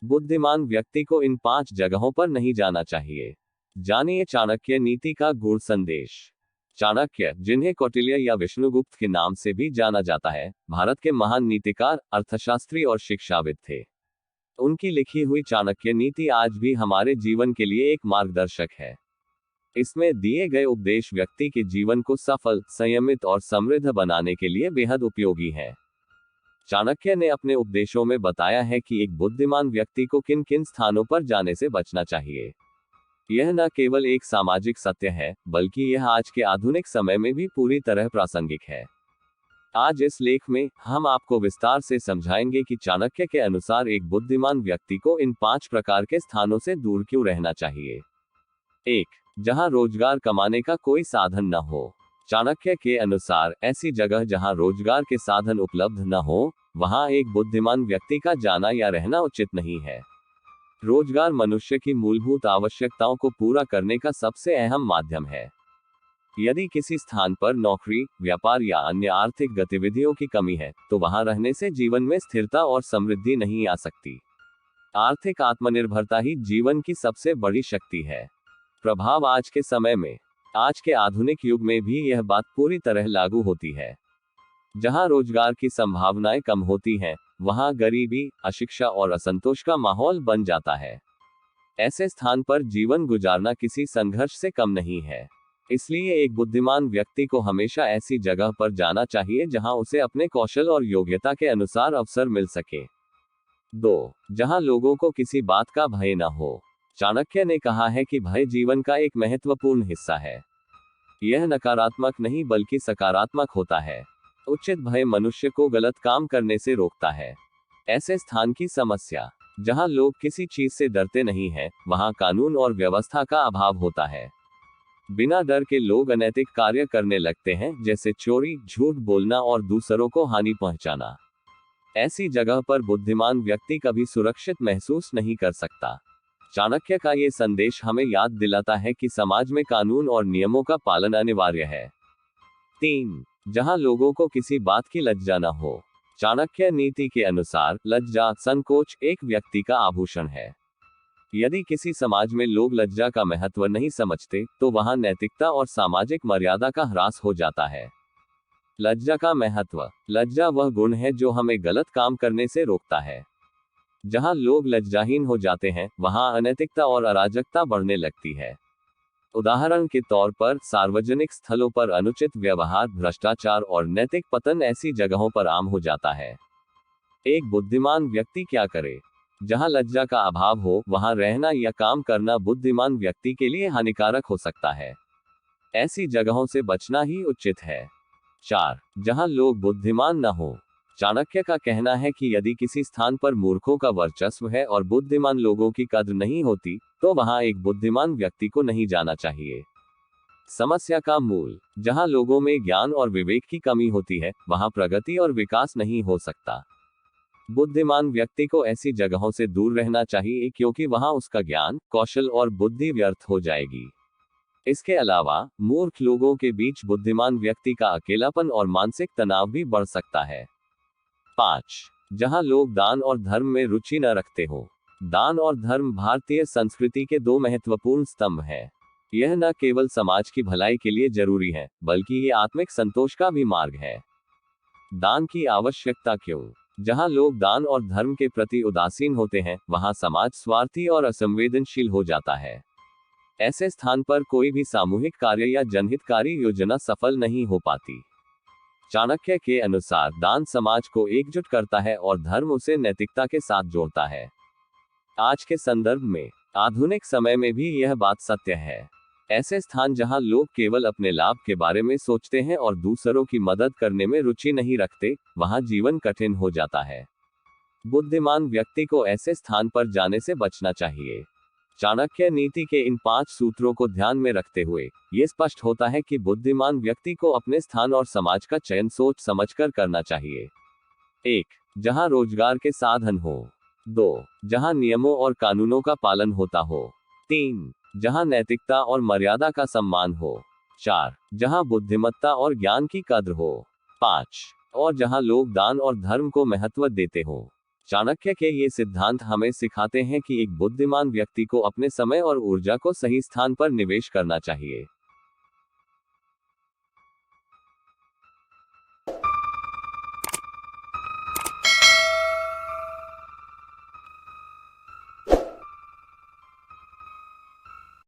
बुद्धिमान व्यक्ति को इन 5 जगहों पर नहीं जाना चाहिए। जानिए चाणक्य नीति का गूढ़ संदेश। चाणक्य, जिन्हें कौटिल्य या विष्णुगुप्त के नाम से भी जाना जाता है, भारत के महान नीतिकार, अर्थशास्त्री और शिक्षाविद थे। उनकी लिखी हुई चाणक्य नीति आज भी हमारे जीवन के लिए एक मार्गदर्शक है। इसमें दिए गए उपदेश व्यक्ति के जीवन को सफल, संयमित और समृद्ध बनाने के लिए बेहद उपयोगी हैं। चाणक्य ने अपने उपदेशों में बताया है कि एक बुद्धिमान व्यक्ति को किन किन स्थानों पर जाने से बचना चाहिए। यह न केवल एक सामाजिक सत्य है, बल्कि यह आज के आधुनिक समय में भी पूरी तरह प्रासंगिक है। आज इस लेख में हम आपको विस्तार से समझाएंगे कि चाणक्य के अनुसार एक बुद्धिमान व्यक्ति को इन 5 प्रकार के स्थानों से दूर क्यों रहना चाहिए। 1. जहां रोजगार कमाने का कोई साधन न हो। चाणक्य के अनुसार ऐसी जगह जहां रोजगार के साधन उपलब्ध न हो, वहां एक बुद्धिमान व्यक्ति का जाना या रहना उचित नहीं है। रोजगार मनुष्य की मूलभूत आवश्यकताओं को पूरा करने का सबसे अहम माध्यम है। यदि किसी स्थान पर नौकरी, व्यापार या अन्य आर्थिक गतिविधियों की कमी है, तो वहां रहने से जीवन में स्थिरता और समृद्धि नहीं आ सकती। आर्थिक आत्मनिर्भरता ही जीवन की सबसे बड़ी शक्ति है। प्रभाव आज के समय में, आज के आधुनिक युग में भी यह बात पूरी तरह लागू होती है। जहां रोजगार की संभावनाएं कम होती हैं, वहां गरीबी, अशिक्षा और असंतोष का माहौल बन जाता है। ऐसे स्थान पर जीवन गुजारना किसी संघर्ष से कम नहीं है। इसलिए एक बुद्धिमान व्यक्ति को हमेशा ऐसी जगह पर जाना चाहिए जहां उसे अपने कौशल और योग्यता के अनुसार अवसर मिल सके। 2. जहां लोगों को किसी बात का भय न हो। चाणक्य ने कहा है कि भय जीवन का एक महत्वपूर्ण हिस्सा है। यह नकारात्मक नहीं बल्कि सकारात्मक होता है। उचित भय मनुष्य को गलत काम करने से रोकता है। ऐसे स्थान की समस्या, जहां लोग किसी चीज से डरते नहीं हैं, वहां कानून और व्यवस्था का अभाव होता है। बिना डर के लोग अनैतिक कार्य करने लगते हैं, जैसे चोरी, झूठ बोलना और दूसरों को हानि पहुंचाना। ऐसी जगह पर बुद्धिमान व्यक्ति कभी सुरक्षित महसूस नहीं कर सकता। चाणक्य का ये संदेश हमें याद दिलाता है कि समाज में कानून और नियमों का पालन अनिवार्य है। 3. जहां लोगों को किसी बात की लज्जा न हो। चाणक्य नीति के अनुसार लज्जा, संकोच एक व्यक्ति का आभूषण है। यदि किसी समाज में लोग लज्जा का महत्व नहीं समझते, तो वहां नैतिकता और सामाजिक मर्यादा का ह्रास हो जाता है। लज्जा का महत्व। लज्जा वह गुण है जो हमें गलत काम करने से रोकता है। जहां लोग लज्जाहीन हो जाते हैं, वहां अनैतिकता और अराजकता बढ़ने लगती है। उदाहरण के तौर पर सार्वजनिक स्थलों पर अनुचित व्यवहार, भ्रष्टाचार और नैतिक पतन ऐसी जगहों पर आम हो जाता है। एक बुद्धिमान व्यक्ति क्या करे। जहां लज्जा का अभाव हो, वहां रहना या काम करना बुद्धिमान व्यक्ति के लिए हानिकारक हो सकता है। ऐसी जगहों से बचना ही उचित है। 4. जहां लोग बुद्धिमान न हो। चाणक्य का कहना है कि यदि किसी स्थान पर मूर्खों का वर्चस्व है और बुद्धिमान लोगों की कद्र नहीं होती, तो वहां एक बुद्धिमान व्यक्ति को नहीं जाना चाहिए। समस्या का मूल। जहां लोगों में ज्ञान और विवेक की कमी होती है, वहां प्रगति और विकास नहीं हो सकता। बुद्धिमान व्यक्ति को ऐसी जगहों से दूर रहना चाहिए, क्योंकि वहां उसका ज्ञान, कौशल और बुद्धि व्यर्थ हो जाएगी। इसके अलावा मूर्ख लोगों के बीच बुद्धिमान व्यक्ति का अकेलापन और मानसिक तनाव भी बढ़ सकता है। 5. जहां लोग दान और धर्म में रुचि न रखते हो। दान और धर्म भारतीय संस्कृति के 2 महत्वपूर्ण स्तंभ हैं। यह न केवल समाज की भलाई के लिए जरूरी है, बल्कि ये आत्मिक संतोष का भी मार्ग है। दान की आवश्यकता क्यों। जहां लोग दान और धर्म के प्रति उदासीन होते हैं, वहां समाज स्वार्थी और असंवेदनशील हो जाता है। ऐसे स्थान पर कोई भी सामूहिक कार्य या जनहितकारी योजना सफल नहीं हो पाती। चाणक्य के अनुसार दान समाज को एकजुट करता है और धर्म उसे नैतिकता के साथ जोड़ता है। आज के संदर्भ में, आधुनिक समय में भी यह बात सत्य है। ऐसे स्थान जहां लोग केवल अपने लाभ के बारे में सोचते हैं और दूसरों की मदद करने में रुचि नहीं रखते, वहां जीवन कठिन हो जाता है। बुद्धिमान व्यक्ति को ऐसे स्थान पर जाने से बचना चाहिए। चाणक्य नीति के इन 5 सूत्रों को ध्यान में रखते हुए ये स्पष्ट होता है कि बुद्धिमान व्यक्ति को अपने स्थान और समाज का चयन सोच समझकर करना चाहिए। 1. जहां रोजगार के साधन हो। 2. जहां नियमों और कानूनों का पालन होता हो। 3. जहां नैतिकता और मर्यादा का सम्मान हो। 4. जहां बुद्धिमत्ता और ज्ञान की कद्र हो। 5. और जहां लोग दान और धर्म को महत्व देते हो। चाणक्य के ये सिद्धांत हमें सिखाते हैं कि एक बुद्धिमान व्यक्ति को अपने समय और ऊर्जा को सही स्थान पर निवेश करना चाहिए।